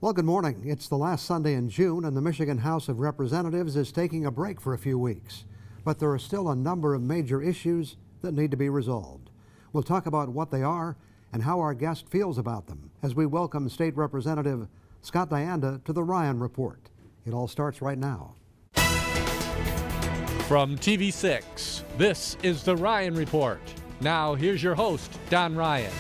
Well, good morning. It's the last Sunday in June, and the Michigan House of Representatives is taking a break for a few weeks. But there are still a number of major issues that need to be resolved. We'll talk about what they are and how our guest feels about them as we welcome State Representative Scott Dianda to the Ryan Report. It all starts right now. From TV6, this is the Ryan Report. Now, here's your host, Don Ryan.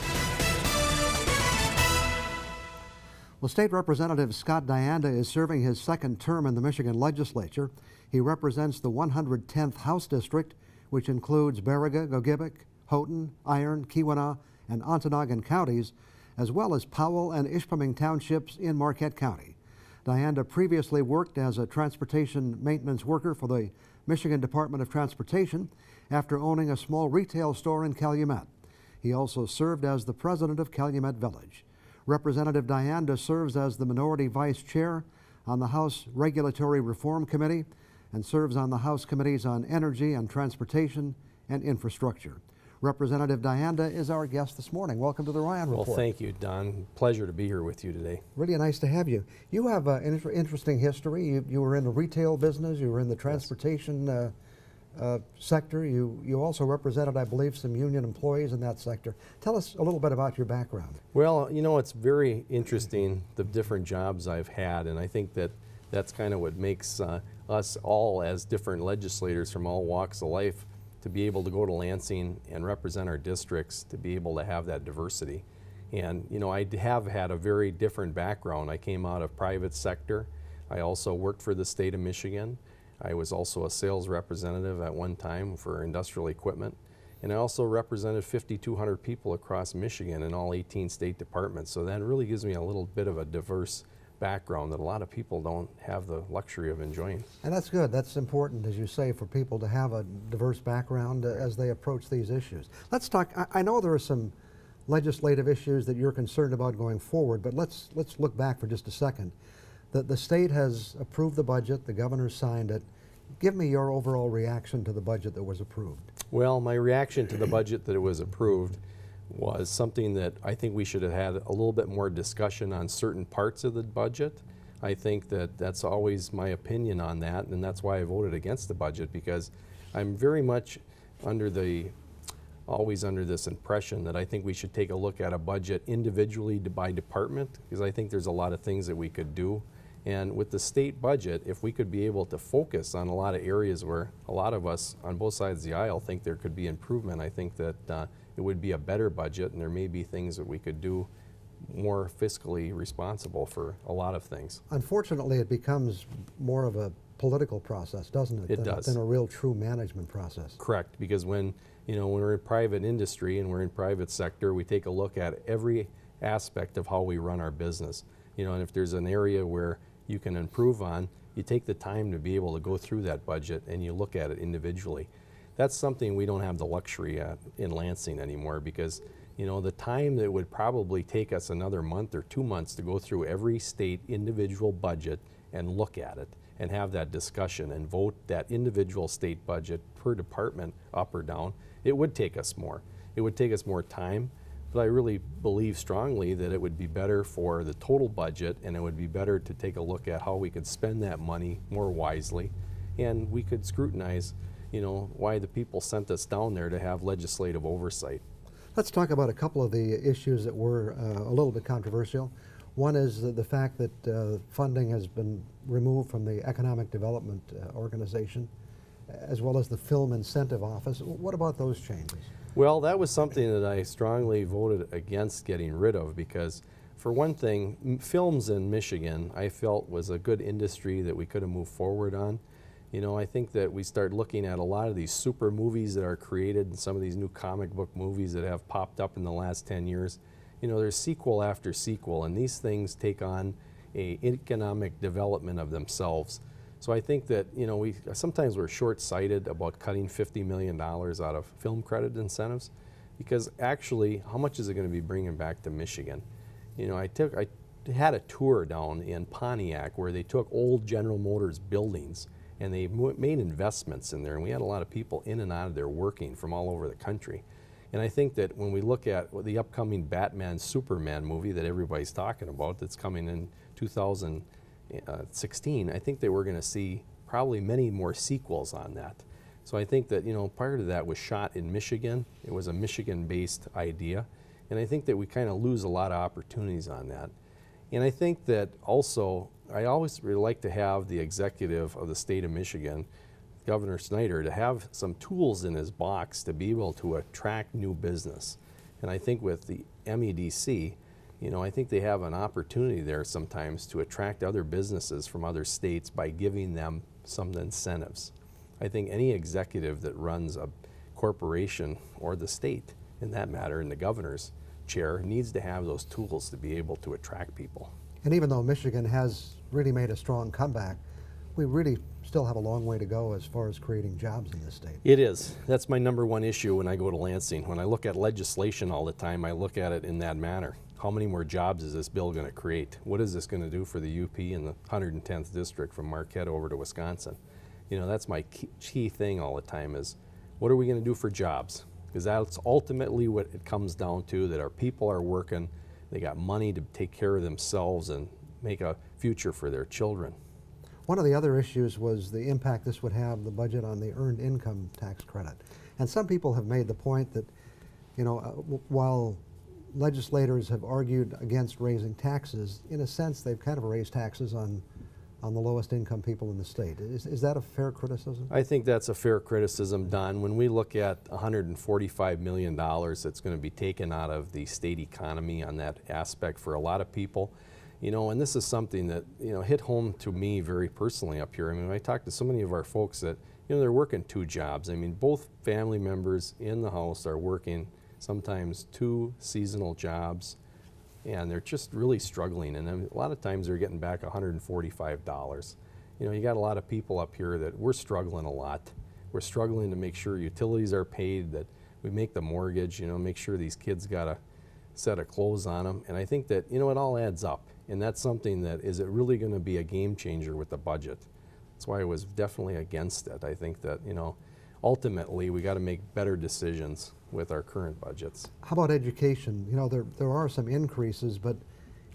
Well, State Representative Scott Dianda is serving his second term in the Michigan legislature. He represents the 110th House District, which includes Baraga, Gogebic, Houghton, Iron, Keweenaw, and Ontonagon counties, as well as Powell and Ishpeming townships in Marquette County. Dianda previously worked as a transportation maintenance worker for the Michigan Department of Transportation after owning a small retail store in Calumet. He also served as the president of Calumet Village. Representative Dianda serves as the Minority Vice Chair on the House Regulatory Reform Committee and serves on the House Committees on Energy and Transportation and Infrastructure. Representative Dianda is our guest this morning. Welcome to the Ryan Report. Well, thank you, Don. Pleasure to be here with you today. Really nice to have you. You have an interesting history. You were in the retail business. You were in the transportation sector. You also represented, I believe, some union employees in that sector. Tell us a little bit about your background. Well, you know, it's very interesting, the different jobs I've had, and I think that that's kind of what makes us all, as different legislators from all walks of life, to be able to go to Lansing and represent our districts, to be able to have that diversity. And, you know, I have had a very different background. I came out of private sector. I also worked for the state of Michigan. I was also a sales representative at one time for industrial equipment. And I also represented 5,200 people across Michigan in all 18 state departments. So that really gives me a little bit of a diverse background that a lot of people don't have the luxury of enjoying. And that's good. That's important, as you say, for people to have a diverse background as they approach these issues. Let's talk, I know there are some legislative issues that you're concerned about going forward, but let's look back for just a second. The state has approved the budget, the governor signed it. Give me your overall reaction to the budget that was approved. Well, my reaction to the budget that was approved was something that I think we should have had a little bit more discussion on certain parts of the budget. I think that that's always my opinion on that, and that's why I voted against the budget, because I'm very much always under this impression that I think we should take a look at a budget individually by department, because I think there's a lot of things that we could do. And with the state budget, if we could be able to focus on a lot of areas where a lot of us on both sides of the aisle think there could be improvement, I think that it would be a better budget, and there may be things that we could do more fiscally responsible for a lot of things. Unfortunately, it becomes more of a political process, doesn't it? It does. Than a real true management process. Correct, because when we're in private industry and we're in private sector, we take a look at every aspect of how we run our business. And if there's an area where you can improve on, you take the time to be able to go through that budget and you look at it individually. That's something we don't have the luxury at in Lansing anymore, because the time that would probably take us another month or 2 months to go through every state individual budget and look at it and have that discussion and vote that individual state budget per department up or down, it would take us more. It would take us more time. But I really believe strongly that it would be better for the total budget, and it would be better to take a look at how we could spend that money more wisely, and we could scrutinize, why the people sent us down there to have legislative oversight. Let's talk about a couple of the issues that were a little bit controversial. One is the fact that funding has been removed from the Economic Development Organization, as well as the Film Incentive Office. What about those changes? Well, that was something that I strongly voted against getting rid of, because for one thing, films in Michigan I felt was a good industry that we could have moved forward on. I think that we start looking at a lot of these super movies that are created and some of these new comic book movies that have popped up in the last 10 years. There's sequel after sequel, and these things take on an economic development of themselves. So I think that sometimes we're short-sighted about cutting $50 million out of film credit incentives, because actually, how much is it going to be bringing back to Michigan? I had a tour down in Pontiac where they took old General Motors buildings and they made investments in there, and we had a lot of people in and out of there working from all over the country. And I think that when we look at the upcoming Batman Superman movie that everybody's talking about that's coming in 2016, I think that we're going to see probably many more sequels on that. So I think that, prior to that was shot in Michigan. It was a Michigan-based idea. And I think that we kind of lose a lot of opportunities on that. And I think that also, I always really like to have the executive of the state of Michigan, Governor Snyder, to have some tools in his box to be able to attract new business. And I think with the MEDC, I think they have an opportunity there sometimes to attract other businesses from other states by giving them some incentives. I think any executive that runs a corporation or the state, in that matter, in the governor's chair, needs to have those tools to be able to attract people. And even though Michigan has really made a strong comeback, we really still have a long way to go as far as creating jobs in this state. It is. That's my number one issue when I go to Lansing. When I look at legislation all the time, I look at it in that manner. How many more jobs is this bill going to create? What is this going to do for the UP and the 110th district from Marquette over to Wisconsin? That's my key thing all the time is, what are we going to do for jobs? Because that's ultimately what it comes down to, that our people are working, they got money to take care of themselves and make a future for their children. One of the other issues was the impact this would have the budget on the earned income tax credit. And some people have made the point that, while legislators have argued against raising taxes, in a sense they've kind of raised taxes on the lowest income people in the state. Is that a fair criticism? I think that's a fair criticism, Don. When we look at $145 million that's going to be taken out of the state economy on that aspect for a lot of people, and this is something that, hit home to me very personally up here. I mean, I talked to so many of our folks that, they're working 2 jobs. I mean, both family members in the house are working sometimes 2 seasonal jobs, and they're just really struggling. And a lot of times they're getting back $145. You got a lot of people up here that we're struggling a lot. We're struggling to make sure utilities are paid, that we make the mortgage, make sure these kids got a set of clothes on them. And I think that, it all adds up. And that's something that, is it really going to be a game changer with the budget? That's why I was definitely against it. I think that, ultimately we got to make better decisions with our current budgets. How about education? There are some increases, but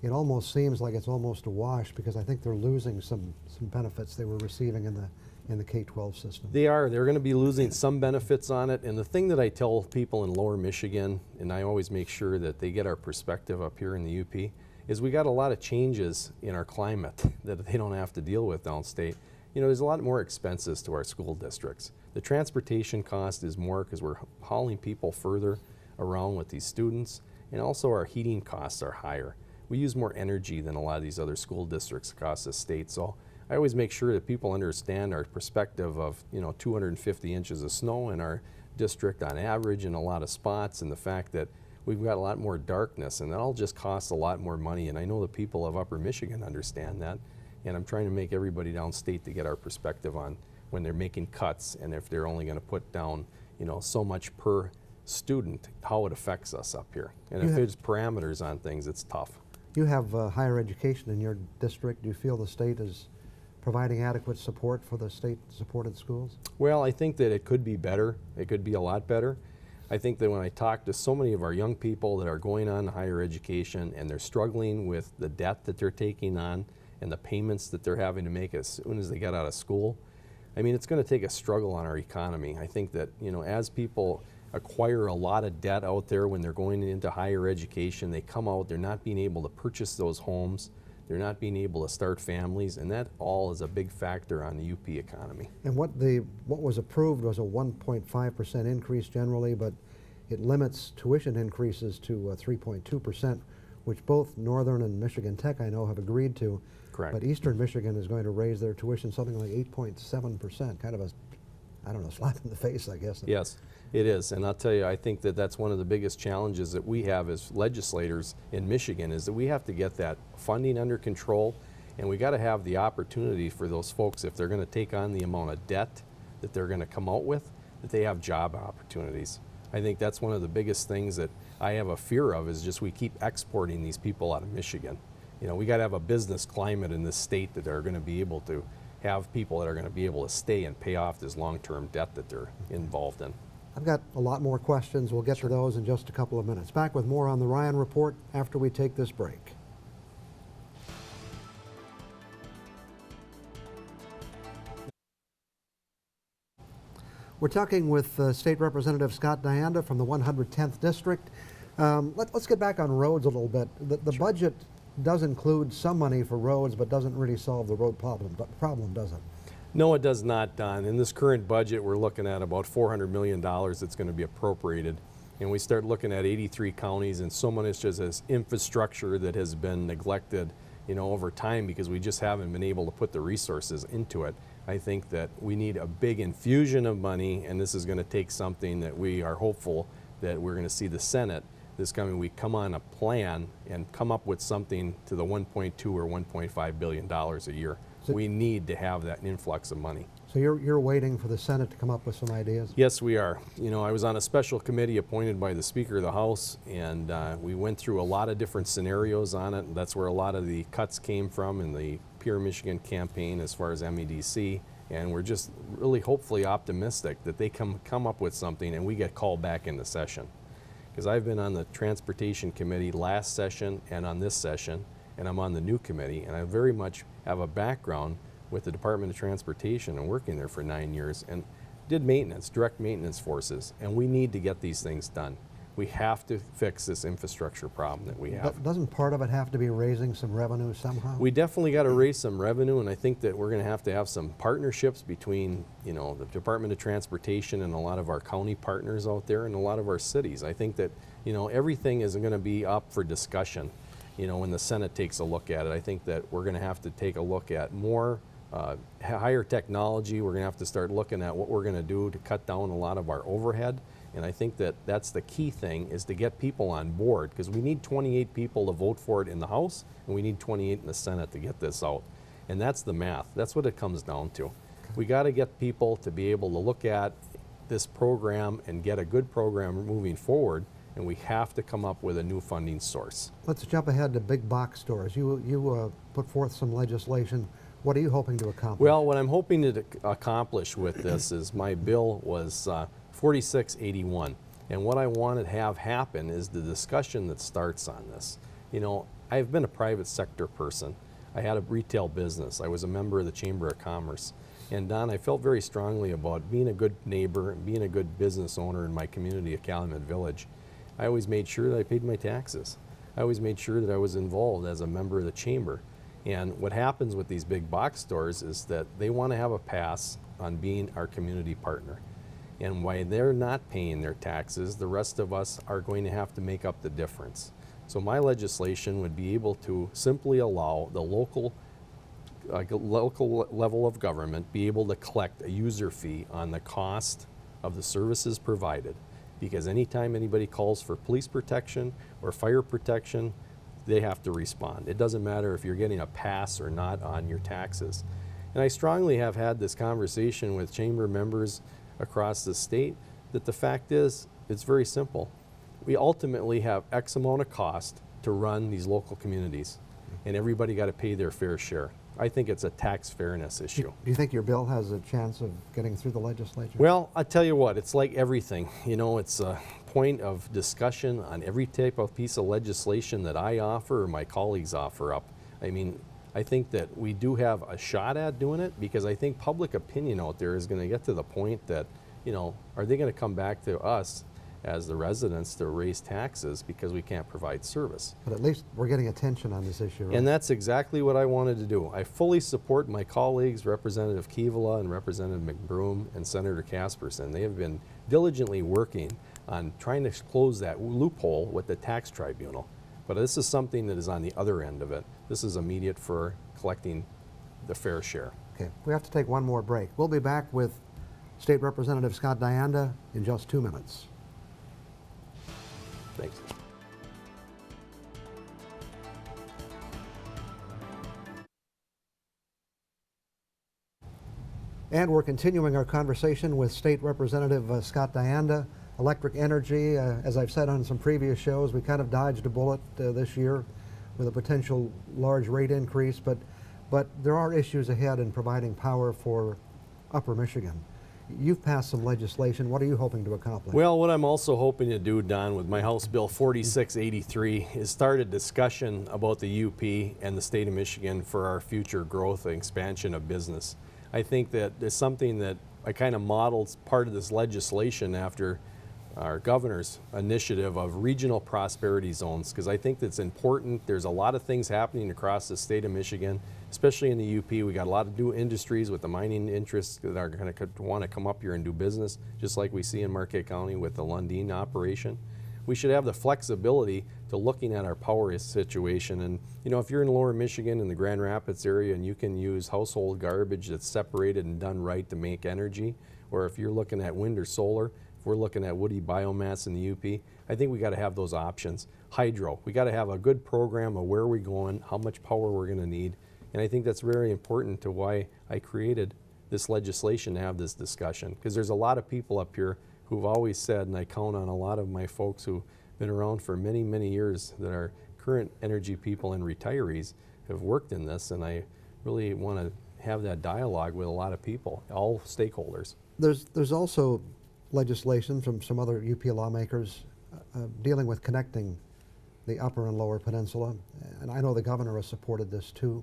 it almost seems like it's almost a wash, because I think they're losing some benefits they were receiving in the K-12 system. They're going to be losing some benefits on it. And the thing that I tell people in Lower Michigan, and I always make sure that they get our perspective up here in the UP, is we got a lot of changes in our climate that they don't have to deal with downstate. There's a lot more expenses to our school districts. The transportation cost is more because we're hauling people further around with these students, and also our heating costs are higher. We use more energy than a lot of these other school districts across the state. So I always make sure that people understand our perspective of 250 inches of snow in our district on average in a lot of spots, and the fact that we've got a lot more darkness, and that all just costs a lot more money. And I know the people of Upper Michigan understand that, and I'm trying to make everybody downstate to get our perspective on when they're making cuts, and if they're only going to put down so much per student, how it affects us up here. And if there's parameters on things, it's tough. You have higher education in your district. Do you feel the state is providing adequate support for the state-supported schools? Well, I think that it could be better. It could be a lot better. I think that when I talk to so many of our young people that are going on to higher education and they're struggling with the debt that they're taking on and the payments that they're having to make as soon as they get out of school, I mean, it's going to take a struggle on our economy. I think that, as people acquire a lot of debt out there when they're going into higher education, they come out, they're not being able to purchase those homes, they're not being able to start families, and that all is a big factor on the UP economy. And what was approved was a 1.5% increase generally, but it limits tuition increases to 3.2%, which both Northern and Michigan Tech, I know, have agreed to. Correct. But Eastern Michigan is going to raise their tuition something like 8.7%, kind of a, I don't know, slap in the face, I guess. Yes, it is. And I'll tell you, I think that that's one of the biggest challenges that we have as legislators in Michigan, is that we have to get that funding under control, and we got to have the opportunity for those folks, if they're going to take on the amount of debt that they're going to come out with, that they have job opportunities. I think that's one of the biggest things that I have a fear of, is just we keep exporting these people out of Michigan. We got to have a business climate in this state that are going to be able to have people that are going to be able to stay and pay off this long-term debt that they're involved in. I've got a lot more questions. We'll get to those in just a couple of minutes. Back with more on the Ryan Report after we take this break. We're talking with State Representative Scott Dianda from the 110th District. Let's get back on roads a little bit. The budget does include some money for roads, but doesn't really solve the road problem, does it? No, it does not, Don. In this current budget, we're looking at about $400 million that's going to be appropriated. And we start looking at 83 counties, and so much just as infrastructure that has been neglected, over time because we just haven't been able to put the resources into it. I think that we need a big infusion of money, and this is going to take something that we are hopeful that we're going to see the Senate this coming week come on a plan and come up with something to the $1.2 or $1.5 billion a year. So we need to have that influx of money. So you're waiting for the Senate to come up with some ideas? Yes, we are. I was on a special committee appointed by the Speaker of the House, and we went through a lot of different scenarios on it. That's where a lot of the cuts came from in the Pure Michigan campaign as far as MEDC. And we're just really hopefully optimistic that they come up with something and we get called back into session. Because I've been on the Transportation Committee last session and on this session, and I'm on the new committee, and I very much have a background with the Department of Transportation and working there for 9 years and did maintenance, direct maintenance forces, and we need to get these things done. We have to fix this infrastructure problem that we have. Doesn't part of it have to be raising some revenue somehow? We definitely got to raise some revenue, and I think that we're going to have some partnerships between, the Department of Transportation and a lot of our county partners out there and a lot of our cities. I think that, everything is going to be up for discussion, when the Senate takes a look at it. I think that we're going to have to take a look at more higher technology. We're going to have to start looking at what we're going to do to cut down a lot of our overhead. And I think that that's the key thing, is to get people on board, because we need 28 people to vote for it in the House, and we need 28 in the Senate to get this out. And that's the math. That's what it comes down to. We got to get people to be able to look at this program and get a good program moving forward, and we have to come up with a new funding source. Let's jump ahead to big box stores. You put forth some legislation. What are you hoping to accomplish? Well, what I'm hoping to accomplish with this is my bill was 4681. And what I want to have happen is the discussion that starts on this. I've been a private sector person. I had a retail business. I was a member of the Chamber of Commerce. And Don, I felt very strongly about being a good neighbor and being a good business owner in my community of Calumet Village. I always made sure that I paid my taxes. I always made sure that I was involved as a member of the Chamber. And what happens with these big box stores is that they want to have a pass on being our community partner. And while they're not paying their taxes, the rest of us are going to have to make up the difference. So my legislation would be able to simply allow the local level of government be able to collect a user fee on the cost of the services provided. Because anytime anybody calls for police protection or fire protection, they have to respond. It doesn't matter if you're getting a pass or not on your taxes. And I strongly have had this conversation with Chamber members across the state, that the fact is, it's very simple. We ultimately have X amount of cost to run these local communities, and everybody got to pay their fair share. I think it's a tax fairness issue. Do you think your bill has a chance of getting through the legislature? Well, I tell you what, it's like everything. It's a point of discussion on every type of piece of legislation that I offer or my colleagues offer up. I think that we do have a shot at doing it, because I think public opinion out there is going to get to the point that, are they going to come back to us as the residents to raise taxes because we can't provide service? But at least we're getting attention on this issue, right? And that's exactly what I wanted to do. I fully support my colleagues, Representative Kivala and Representative McBroom and Senator Casperson. They have been diligently working on trying to close that loophole with the tax tribunal. But this is something that is on the other end of it. This is immediate for collecting the fair share. Okay, we have to take one more break. We'll be back with State Representative Scott Dianda in just 2 minutes. Thanks. And we're continuing our conversation with State Representative Scott Dianda. Electric energy, as I've said on some previous shows, we kind of dodged a bullet this year with a potential large rate increase, but there are issues ahead in providing power for Upper Michigan. You've passed some legislation. What are you hoping to accomplish? Well, what I'm also hoping to do, Don, with my House Bill 4683 is start a discussion about the UP and the state of Michigan for our future growth and expansion of business. I think that there's something that I kind of modeled part of this legislation after our governor's initiative of regional prosperity zones, because I think that's important. There's a lot of things happening across the state of Michigan, especially in the UP. We got a lot of new industries with the mining interests that are going to want to come up here and do business, just like we see in Marquette County with the Lundin operation. We should have the flexibility to looking at our power situation. And you know, if you're in Lower Michigan in the Grand Rapids area and you can use household garbage that's separated and done right to make energy, or if you're looking at wind or solar, if we're looking at woody biomass in the UP, I think we got to have those options. Hydro, we got to have a good program of where we're going, how much power we're going to need. And I think that's very important to why I created this legislation to have this discussion, because there's a lot of people up here who've always said, and I count on a lot of my folks who've been around for many, many years that are current energy people and retirees have worked in this, and I really want to have that dialogue with a lot of people, all stakeholders. There's also legislation from some other UP lawmakers dealing with connecting the Upper and Lower Peninsula, and I know the governor has supported this too.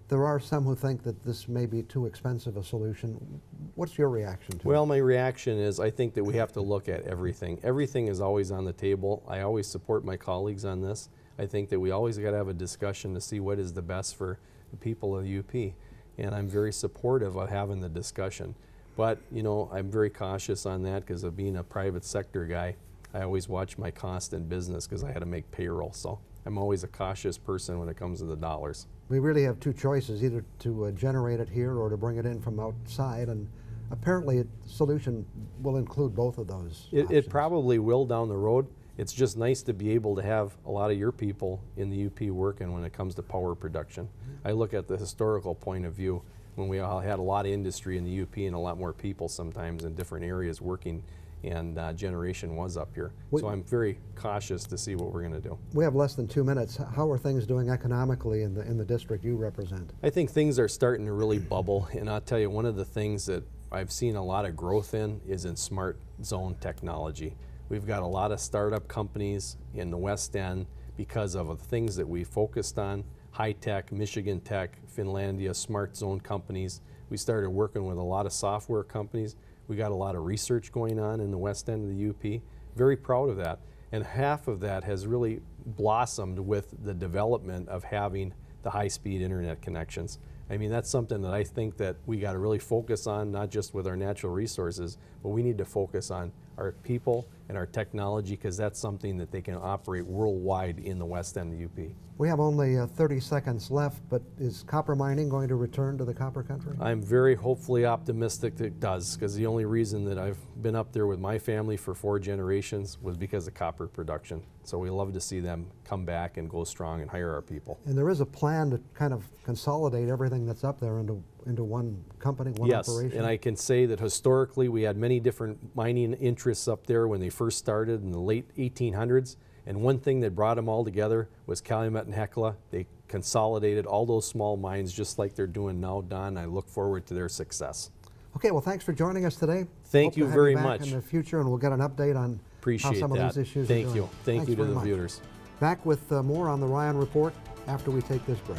There are some who think that this may be too expensive a solution. What's your reaction to it? Well, my reaction is I think that we have to look at everything. Everything is always on the table. I always support my colleagues on this. I think that we always got to have a discussion to see what is the best for the people of the UP, and I'm very supportive of having the discussion. But, you know, I'm very cautious on that because of being a private sector guy. I always watch my cost in business because I had to make payroll. So I'm always a cautious person when it comes to the dollars. We really have two choices, either to generate it here or to bring it in from outside, and apparently the solution will include both of those It probably will down the road. It's just nice to be able to have a lot of your people in the UP working when it comes to power production. I look at the historical point of view when we all had a lot of industry in the UP and a lot more people sometimes in different areas working, and generation was up here. So I'm very cautious to see what we're going to do. We have less than 2 minutes. How are things doing economically in the district you represent? I think things are starting to really bubble, and I'll tell you, one of the things that I've seen a lot of growth in is in smart zone technology. We've got a lot of startup companies in the West End because of the things that we focused on. High Tech, Michigan Tech, Finlandia, smart zone companies. We started working with a lot of software companies. We got a lot of research going on in the West End of the UP. Very proud of that. And half of that has really blossomed with the development of having the high-speed internet connections. I mean, that's something that I think that we got to really focus on, not just with our natural resources, but we need to focus on our people and our technology, because that's something that they can operate worldwide in the West End of the UP. We have only 30 seconds left, but is copper mining going to return to the copper country? I'm very hopefully optimistic that it does, because the only reason that I've been up there with my family for 4 generations was because of copper production. So we love to see them come back and go strong and hire our people. And there is a plan to kind of consolidate everything that's up there into one company, one operation? Yes, and I can say that historically we had many different mining interests up there when they first started in the late 1800s. And one thing that brought them all together was Calumet and Hecla. They consolidated all those small mines just like they're doing now, Don. I look forward to their success. Okay, well, thanks for joining us today. Thank you very much. Hope to have you back in the future, and we'll get an update on how some of these issues are doing. Thank you. Thank you to the viewers. Back with more on the Ryan Report after we take this break.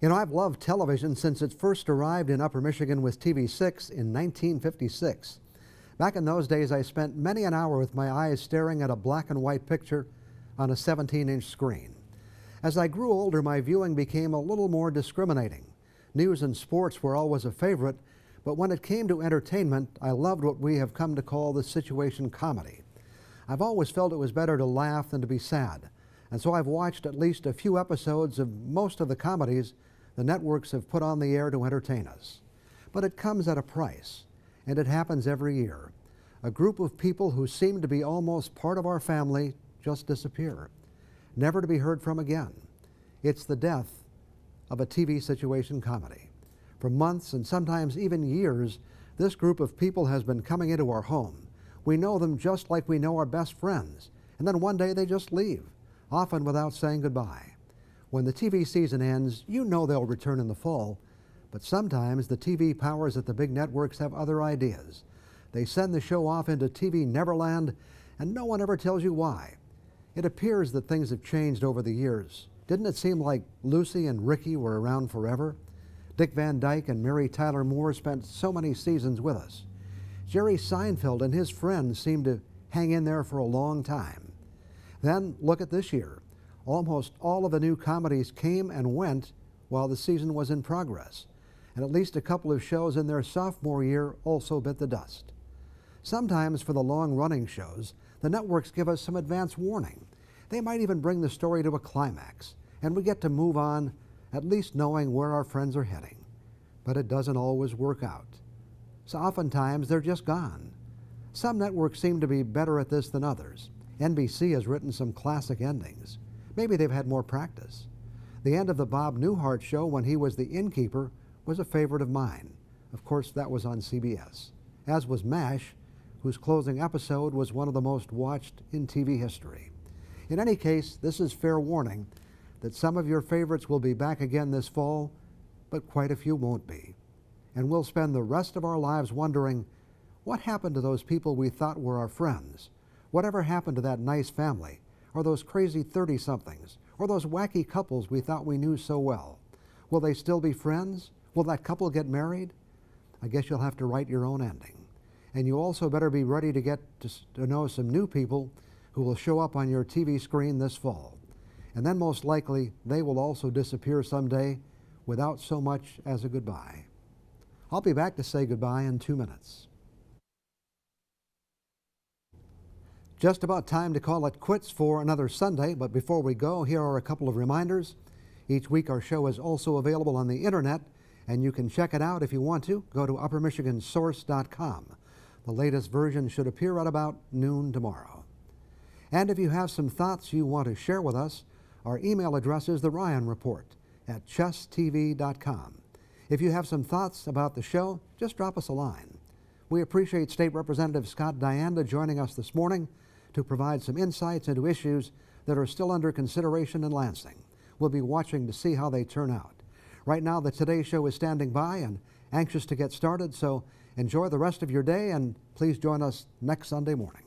You know, I've loved television since it first arrived in Upper Michigan with TV6 in 1956. Back in those days, I spent many an hour with my eyes staring at a black and white picture on a 17-inch screen. As I grew older, my viewing became a little more discriminating. News and sports were always a favorite, but when it came to entertainment, I loved what we have come to call the situation comedy. I've always felt it was better to laugh than to be sad, and so I've watched at least a few episodes of most of the comedies the networks have put on the air to entertain us. But it comes at a price, and it happens every year. A group of people who seem to be almost part of our family just disappear, never to be heard from again. It's the death of a TV situation comedy. For months and sometimes even years, this group of people has been coming into our home. We know them just like we know our best friends, and then one day they just leave. often without saying goodbye. When the TV season ends, you know they'll return in the fall, but sometimes the TV powers at the big networks have other ideas. They send the show off into TV Neverland, and no one ever tells you why. It appears that things have changed over the years. Didn't it seem like Lucy and Ricky were around forever? Dick Van Dyke and Mary Tyler Moore spent so many seasons with us. Jerry Seinfeld and his friends seemed to hang in there for a long time. Then look at this year. Almost all of the new comedies came and went while the season was in progress, and at least a couple of shows in their sophomore year also bit the dust. Sometimes for the long-running shows, the networks give us some advance warning. They might even bring the story to a climax, and we get to move on, at least knowing where our friends are heading. But it doesn't always work out. So oftentimes they're just gone. Some networks seem to be better at this than others. NBC has written some classic endings. Maybe they've had more practice. The end of the Bob Newhart show when he was the innkeeper was a favorite of mine. Of course, that was on CBS, as was MASH, whose closing episode was one of the most watched in TV history. In any case, this is fair warning that some of your favorites will be back again this fall, but quite a few won't be. And we'll spend the rest of our lives wondering, what happened to those people we thought were our friends? Whatever happened to that nice family, or those crazy 30-somethings, or those wacky couples we thought we knew so well? Will they still be friends? Will that couple get married? I guess you'll have to write your own ending. And you also better be ready to get to know some new people who will show up on your TV screen this fall. And then most likely they will also disappear someday without so much as a goodbye. I'll be back to say goodbye in 2 minutes. Just about time to call it quits for another Sunday, but before we go, here are a couple of reminders. Each week our show is also available on the internet, and you can check it out if you want to. Go to uppermichigansource.com. The latest version should appear at about noon tomorrow. And if you have some thoughts you want to share with us, our email address is theryanreport@chesstv.com. If you have some thoughts about the show, just drop us a line. We appreciate State Representative Scott Dianda joining us this morning to provide some insights into issues that are still under consideration in Lansing. We'll be watching to see how they turn out. Right now, the Today Show is standing by and anxious to get started, so enjoy the rest of your day, and please join us next Sunday morning.